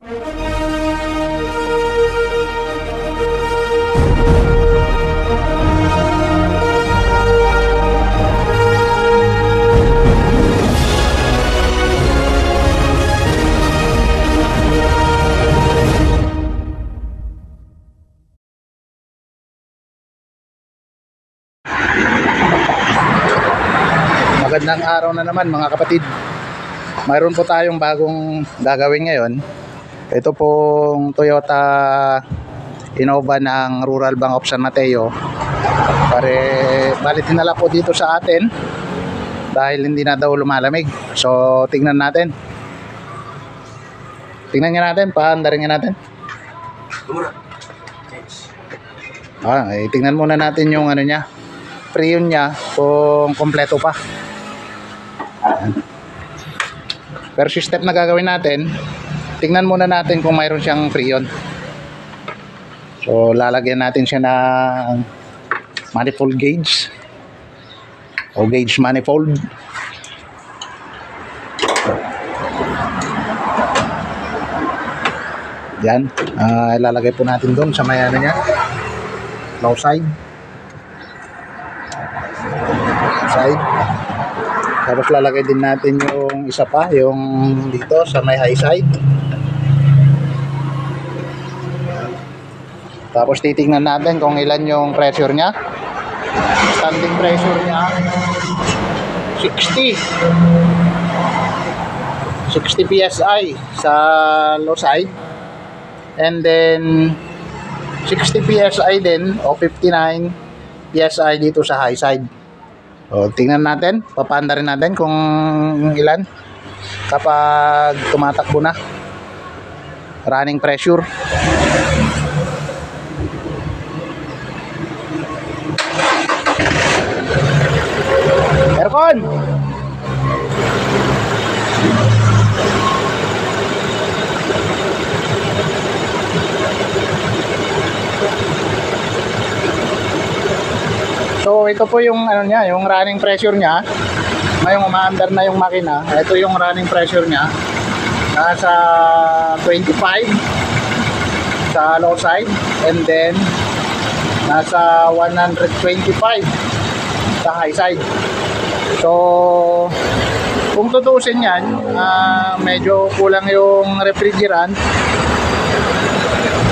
Magandang araw na naman mga kapatid. Mayroon po tayong bagong gagawin ngayon. Ito pong Toyota Innova ng Rural Bank of San Mateo. Bali dinala po dito sa atin dahil hindi na daw lumalamig. So tingnan natin. Tingnan nga natin, paandarin nga natin. Tingnan muna natin yung ano niya, freon niya kung kompleto pa. First step na gagawin natin, tingnan muna natin kung mayroon siyang freon. So lalagyan natin siya ng manifold gauge o gauge manifold. Yan, ilalagay po natin doon sa may ano niya, low side. Tapos lalagay din natin yung isa pa, yung dito sa may high side. Tapos titingnan natin kung ilan yung pressure nya. Standing pressure nya 60 psi sa low side, and then 60 psi din o 59 psi dito sa high side. O, tingnan natin, papaanda rin natin kung ilan kapag tumatakbo na running pressure. Aircon! So ito po yung ano niya, yung running pressure niya. Ngayong umaandar na yung makina. Ito yung running pressure niya. Nasa 25 sa low side, and then nasa 125 sa high side. So kung tutuusin yan, medyo kulang yung refrigerant.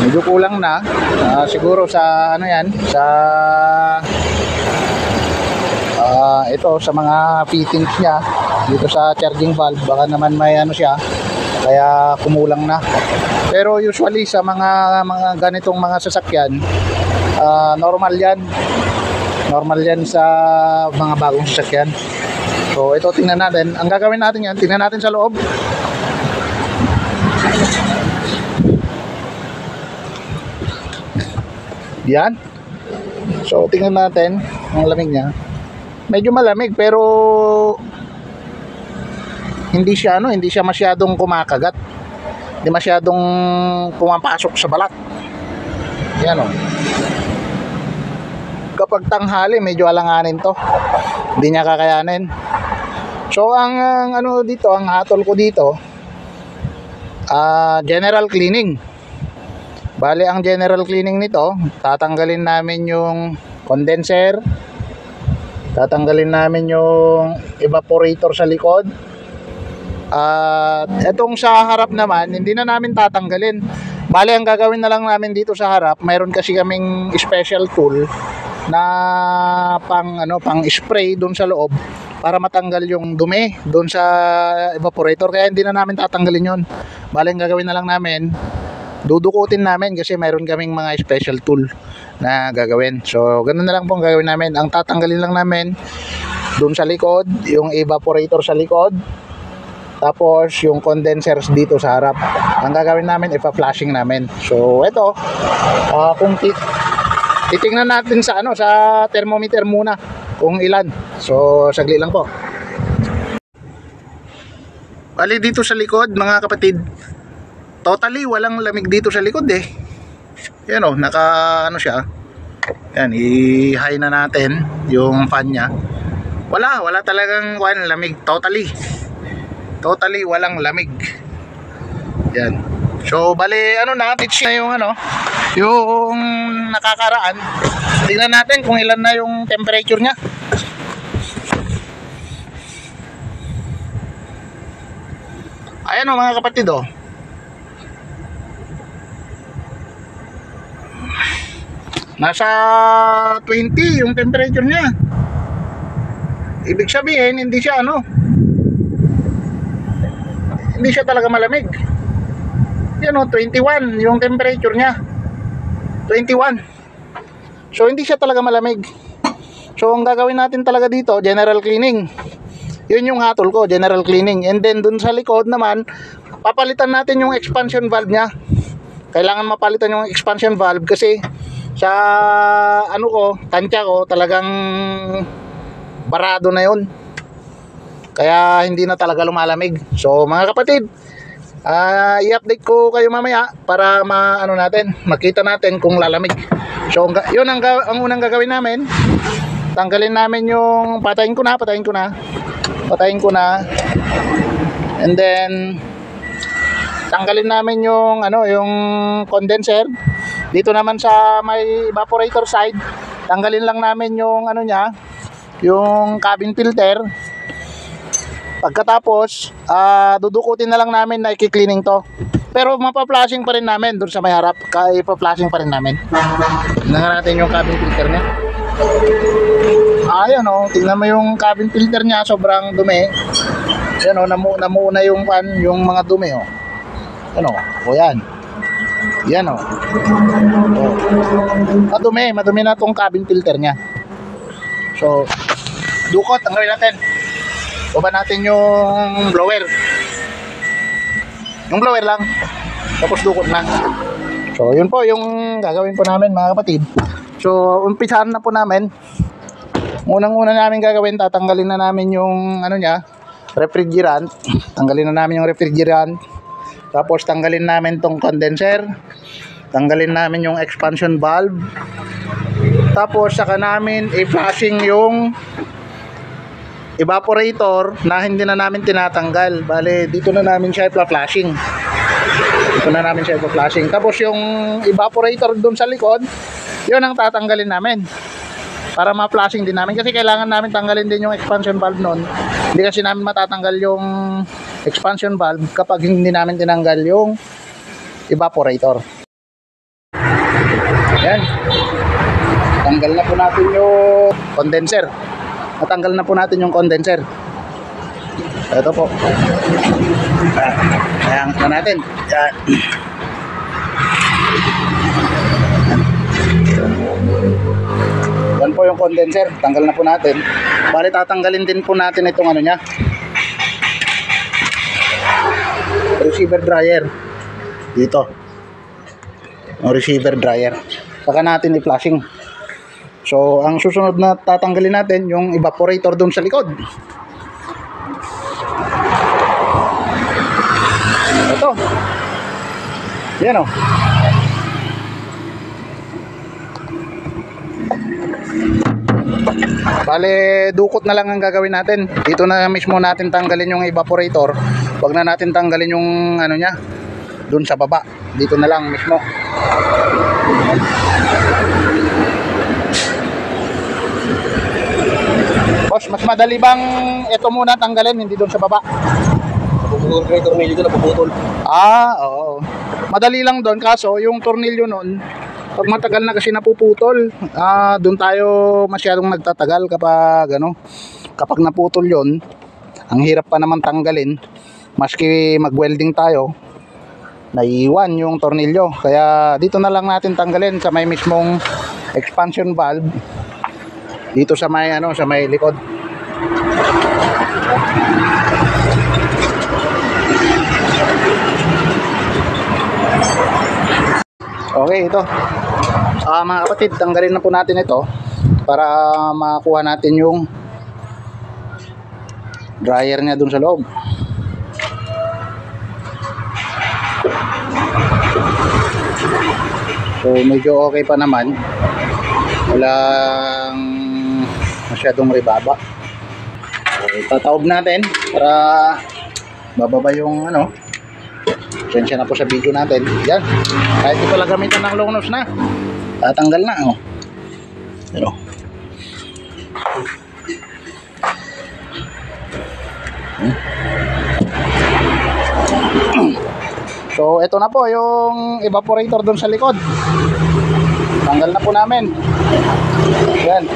Medyo kulang na. Siguro sa ano yan, sa ito sa mga fittings niya dito sa charging valve, baka naman may ano siya, kaya kumulang na. Pero usually sa mga ganitong mga sasakyan, normal yan sa mga bagong sasakyan. So ito, tingnan natin. Ang gagawin natin yan, tingnan natin sa loob. Yan. So tingnan natin ang lamig niya. Medyo malamig pero hindi siya masyadong kumakagat. Hindi masyadong pumapasok sa balat. Yan o. Kapag tanghali medyo alanganin to. Hindi niya kakayanin. So ang ano dito, ang hatol ko dito, general cleaning. Bali ang general cleaning nito, tatanggalin namin yung condenser, tatanggalin namin yung evaporator sa likod. At etong sa harap naman, hindi na namin tatanggalin. Bali ang gagawin na lang namin dito sa harap, mayroon kasi kaming special tool na pang spray doon sa loob para matanggal yung dumi doon sa evaporator. Kaya hindi na namin tatanggalin yon. Bali ang gagawin na lang namin, dudukutin namin kasi mayroon kaming mga special tool na gagawin. So ganun na lang po ang gagawin namin. Ang tatanggalin lang namin doon sa likod, yung evaporator sa likod, tapos yung condensers dito sa harap. Ang gagawin namin, ipa-flashing namin. So ito, kung titingnan natin sa sa thermometer muna kung ilan. So saglit lang po. Bali dito sa likod mga kapatid, totally walang lamig dito sa likod eh. Yan o, naka siya. Yan, i-high na natin yung fan nya. Wala talagang lamig. Totally walang lamig. Yan. So bali ano na, pitch na yung ano, yung nakakaraan. Tingnan natin kung ilan na yung temperature niya. Ayan o mga kapatid o. Nasa 20 yung temperature niya. Ibig sabihin hindi siya ano, hindi siya talaga malamig. Yan o, 21 yung temperature niya. 21. So hindi siya talaga malamig. So ang gagawin natin talaga dito, general cleaning. Yun yung hatol ko, general cleaning. And then dun sa likod naman, papalitan natin yung expansion valve niya. Kailangan mapalitan yung expansion valve kasi sa ano ko, tansya ko, talagang barado na yun. Kaya hindi na talaga lumalamig. So mga kapatid, i-update ko kayo mamaya para maano natin, makita natin kung lalamig. So yun ang unang gagawin namin. Tanggalin namin yung patayin ko na. And then tanggalin namin yung ano, yung condenser. Dito naman sa may evaporator side, tanggalin lang namin yung ano niya, yung cabin filter. Pagkatapos, dudukutin na lang namin na i-cleaning to. Pero mapa-flashing pa rin namin doon sa may harap. Ipa-flashing pa rin namin. Tingnan natin yung cabin filter niya. Ayan o, tingnan mo yung cabin filter niya, sobrang dumi. Ayan o, namuuna yung mga dumi o. Ayan o, yan. Yan o. Madumi na tong cabin filter niya. So, dukot, ang gawin natin. Baba natin yung blower. Yung blower lang. Tapos dukot na. So yun po yung gagawin po namin mga kapatid. So umpisahan na po namin. Unang-una namin gagawin, tatanggalin na namin yung ano niya, refrigerant. Tanggalin na namin yung refrigerant. Tapos tanggalin namin tong condenser. Tanggalin namin yung expansion valve. Tapos saka namin i-flashing yung evaporator na hindi na namin tinatanggal. Bale, dito na namin siya i-flashing. Tapos yung evaporator doon sa likod, yun ang tatanggalin namin. Para ma-flashing din namin. Kasi kailangan namin tanggalin din yung expansion valve noon. Hindi kasi namin matatanggal yung expansion valve kapag hindi namin tinanggal yung evaporator. Yan. Tanggal na po natin yung condenser. Natanggal na po natin yung condenser. Ito po. Ayan na natin. Yan. Yan po yung condenser. Tanggal na po natin. Bali tatanggalin din po natin itong ano niya, receiver dryer. Dito. Yung receiver dryer. Saka natin i-flashing. So, ang susunod na tatanggalin natin yung evaporator doon sa likod. Ito. Yan o. Bale, dukot na lang ang gagawin natin. Dito na mismo natin tanggalin yung evaporator. Huwag na natin tanggalin yung ano niya, doon sa baba. Dito na lang mismo. Boss, mas madali bang ito muna tanggalin, hindi doon sa baba? Napuputol yung tornilyo doon, napuputol. Oo. Madali lang doon, kaso yung tornilyo noon, pag matagal na kasi napuputol, doon tayo masyadong nagtatagal kapag ano, kapag naputol yon, ang hirap pa naman tanggalin. Maski mag-welding tayo, naiiwan yung tornilyo. Kaya dito na lang natin tanggalin sa may mismong expansion valve. Dito sa may ano, sa may likod. Okay, ito. Mga kapatid, tanggalin na po natin ito para makuha natin yung dryer niya dun sa loob. So medyo okay pa naman. Walang masyadong ribaba. So, tataob natin para bababa yung ano, Pasensya na po sa video natin. Yan. Kahit di pala gamitan ng long nose na. Tatanggal na. Oh. Pero. So, ito na po yung evaporator doon sa likod. Tanggal na po namin. Yan.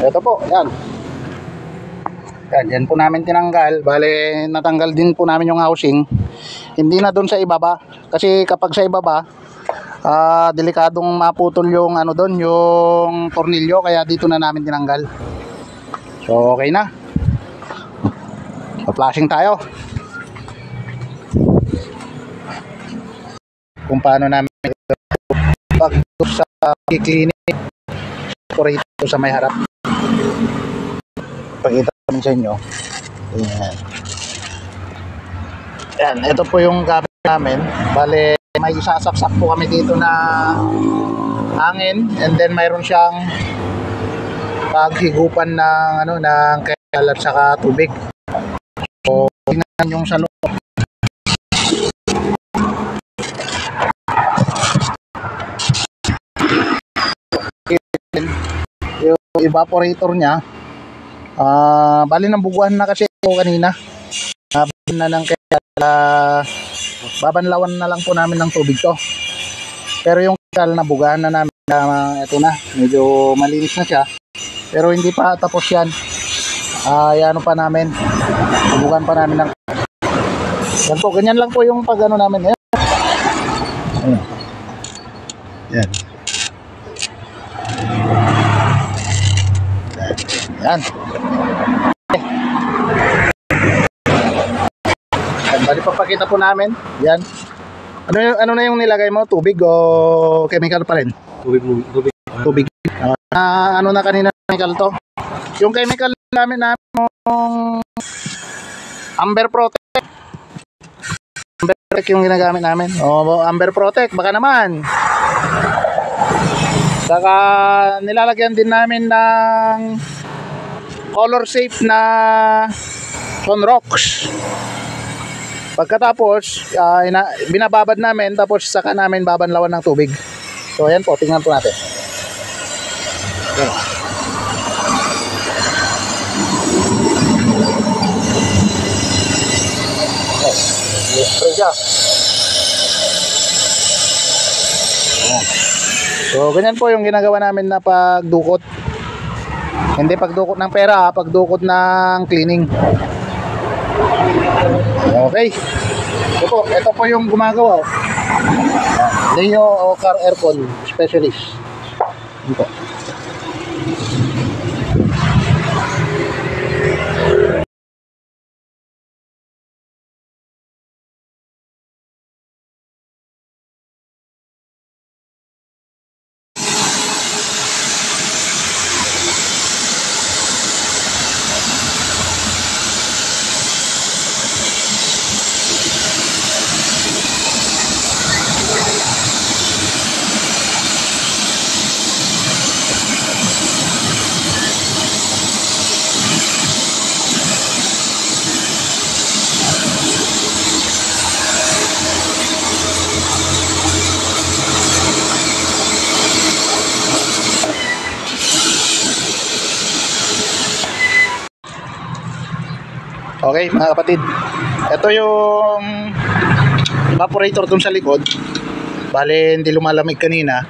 Ito po, yan. Yan po namin tinanggal. Bale, natanggal din po namin yung housing. Hindi na doon sa ibaba. Kasi kapag sa ibaba, delikadong maputol yung ano doon, yung tornilyo. Kaya dito na namin tinanggal. So, okay na. Pa-flashing tayo. Kung paano namin pag sa clinic por ito sa may harap. Pakita namin sa inyo. Ayan. Ayan, ito po yung gamit namin. Bale, may isasaksak po kami dito na hangin, and then mayroon siyang paghigupan ng ano, ng kal at saka tubig. So, tingnan yung sa loob. Yung evaporator niya, bali nang buguan na kasi ito kanina. Na ng kaya babanlawan na lang po namin ng tubig to. Pero yung kal na bugahan na namin, ito na, medyo malinis na siya. Pero hindi pa tapos yan. Ano pa namin, bubugan pa namin ng yan po, ganyan lang po yung pag ano namin. Ayan. Yan. Yan. Bali papakita po namin. Yan. Ano na yung nilagay mo? Tubig o chemical pa rin? Tubig. Ano na kanina chemical to? Yung chemical namin yung Amber Protect. Amber Protect yung ginagamit namin. Amber Protect, baka naman. Saka nilalagyan din namin ng color safe na Sunrox. Pagkatapos, binababad namin, tapos saka namin babanlawan ng tubig. So ayan po, tingnan po natin. Ayan. Spray siya. Ayan. So ganyan po yung ginagawa namin na pagdukot. Hindi pagdukot ng pera, pagdukot ng cleaning. Okay. Ito po yung gumagawa. Leo o car aircon specialist. Ito. Okay mga kapatid, ito yung evaporator dun sa likod. Bale hindi lumalamig kanina.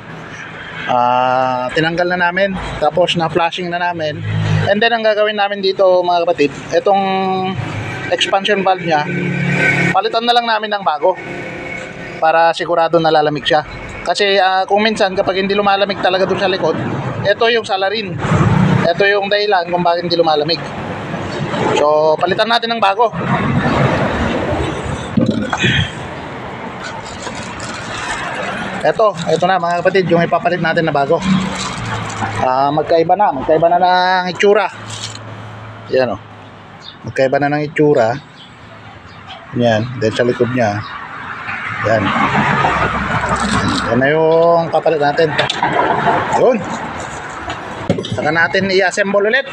Tinanggal na namin, tapos na flashing na namin. And then ang gagawin namin dito mga kapatid, itong expansion valve nya, palitan na lang namin ng bago para sigurado na lalamig siya. Kasi kung minsan kapag hindi lumalamig talaga dun sa likod, ito yung salarin, ito yung dahilan kung bakit hindi lumalamig. So palitan natin ng bago. Ito na mga kapatid, yung ipapalit natin na bago. Magkaiba na ng itsura. Yan o. Magkaiba na ng itsura. Yan, then sa likod niya. Yan. Yan na yung papalit natin. Yun. Saka natin i-assemble ulit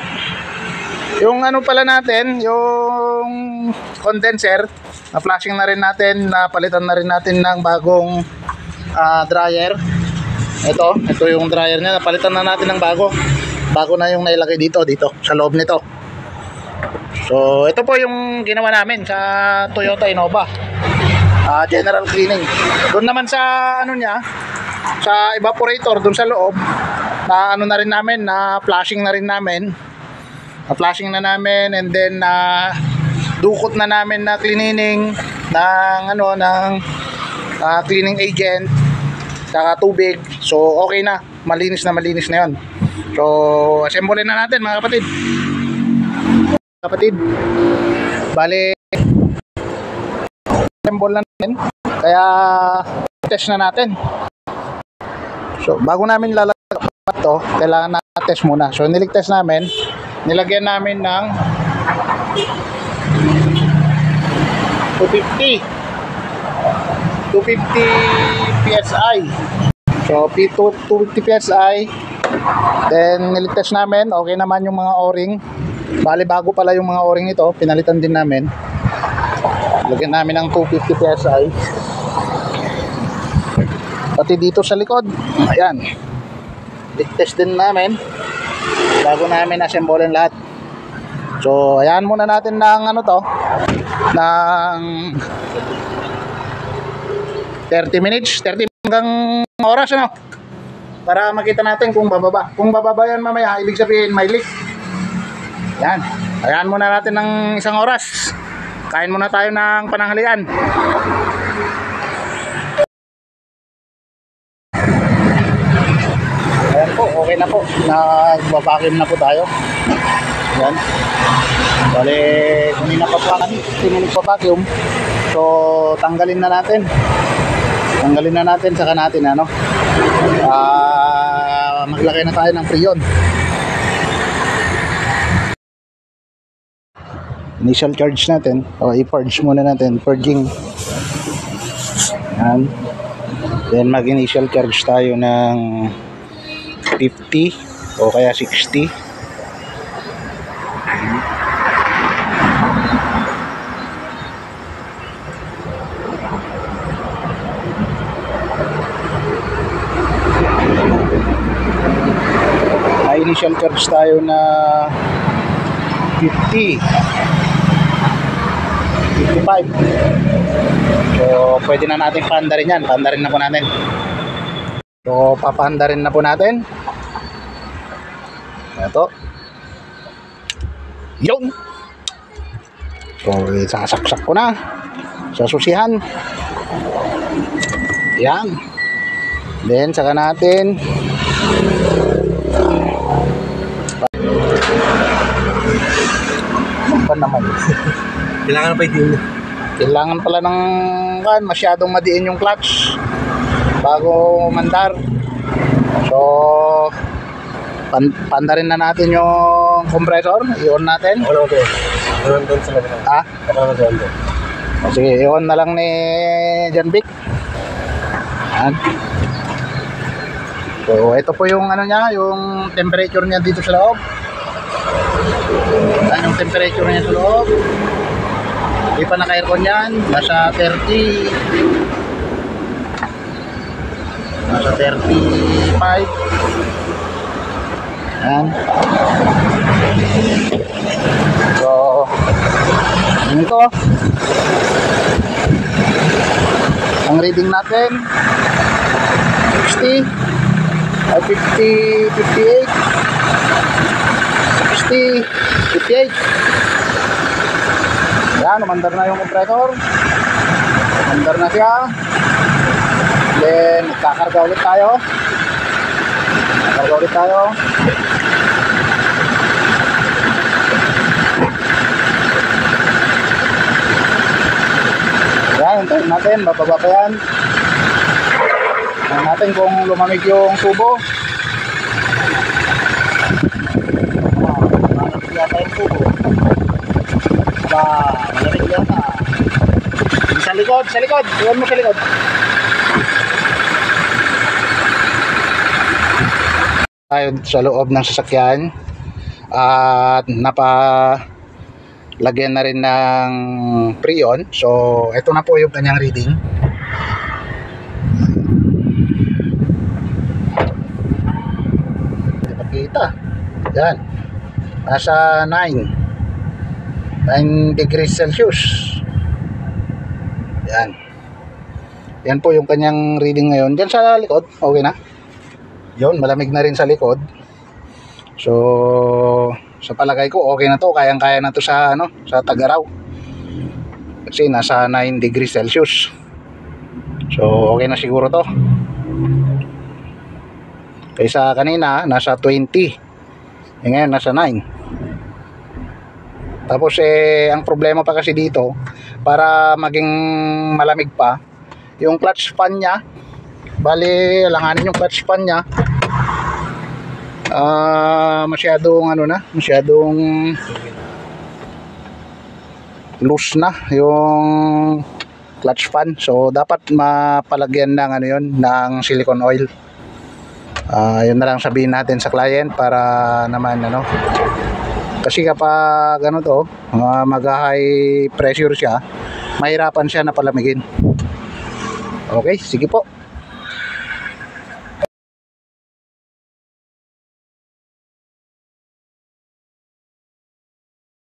Yung ano pala natin, yung condenser, na-flashing na rin natin, napalitan na rin natin ng bagong dryer. Ito yung dryer niya, napalitan na natin ng bago. Bago na yung nailagay dito sa loob nito. So, ito po yung ginawa namin sa Toyota Innova. General cleaning. Doon naman sa ano niya, sa evaporator doon sa loob, na ano na rin namin, na flashing na rin namin. Na-flashing na namin, and then dukot na namin na cleaning ng ano, ng cleaning agent saka tubig. So okay na, malinis na 'yon. So assemble na natin mga kapatid. Bale assemble na natin, kaya test na natin. So bago namin lalagyan to, kailangan na test muna. So niligtest namin, nilagyan namin ng 250 PSI. So P250 PSI. Then niligtest namin, okay naman yung mga o-ring. Bali bago pala yung mga o-ring nito, pinalitan din namin. Lagyan namin ng 250 PSI. Pati dito sa likod, ayan, ligtest din namin bago namin assemble lahat. So ayan muna natin ng ano to, ng 30 minutes, 30 hanggang oras, ano, para makita natin kung bababa. Kung bababa yan mamaya, ibig sabihin may leak. Yan, ayan muna natin ng isang oras. Kain muna tayo ng pananghalian. Ayan po, okay na po, nagbabakim na po tayo. Ayan, bale kanina pa pa kami nagpa-vacuum. So tanggalin na natin saka natin ano, maglagay na tayo ng freon. Initial charge natin, i-purge muna natin, purging. Yan. Then mag initial charge tayo ng 50 o kaya 60. Initial charge tayo na 50, 55. So pwede na natin paandarin yan. Paandarin na po natin. So papaandarin na po natin. Ito yun. So sasaksak ko na sa susihan. Yan. Then saka natin pa naman. Kailangan pa ito. Kailangan pala ng masyadong madiin yung clutch bago mandar. So pandarin na natin yung compressor, i-on natin. Okay. I-on doon sa labas. Sige, i-on na lang ni John Vic. Yan. So ito po yung ano niya, yung temperature niya dito sa loob. Yan yung temperature niya sa loob. Hindi pa naka-aircon yan. Nasa 30. Nasa 35. Yan. So ito ang reading natin 60, 50, 58, 60, 58. Yan, umandar na yung compressor. Umandar na siya. Then kakarga ulit tayo. Yan, hintayin natin, bababa pa yan. Tingnan natin kung lumamig yung tubo. Malamig yata yung tubo. Malamig yata. Sa likod. Iwan mo sa likod. Tayo sa loob ng sasakyan. at napalagyan na rin ng Freon. So ito na po yung kanyang reading. Hindi makita. Yan, nasa 9 degrees Celsius. Yan po yung kanyang reading ngayon. Diyan sa likod, okay na. Yun, malamig na rin sa likod. So, sa palagay ko, okay na to. Kayang-kaya na to sa, sa Tag-Araw. Kasi nasa 9 degrees Celsius. So, okay na siguro to. Kaysa kanina, nasa 20. Ngayon, nasa 9. Tapos, ang problema pa kasi dito, para maging malamig pa, yung clutch pan niya, bali alanganin yung clutch pan niya, masyadong masyadong loose na yung clutch pan. So dapat mapalagyan ng ng silicone oil. Yun na lang sabihin natin sa client para naman kasi kapag mag high pressure siya, mahirapan siya na palamigin. Okay, sige po.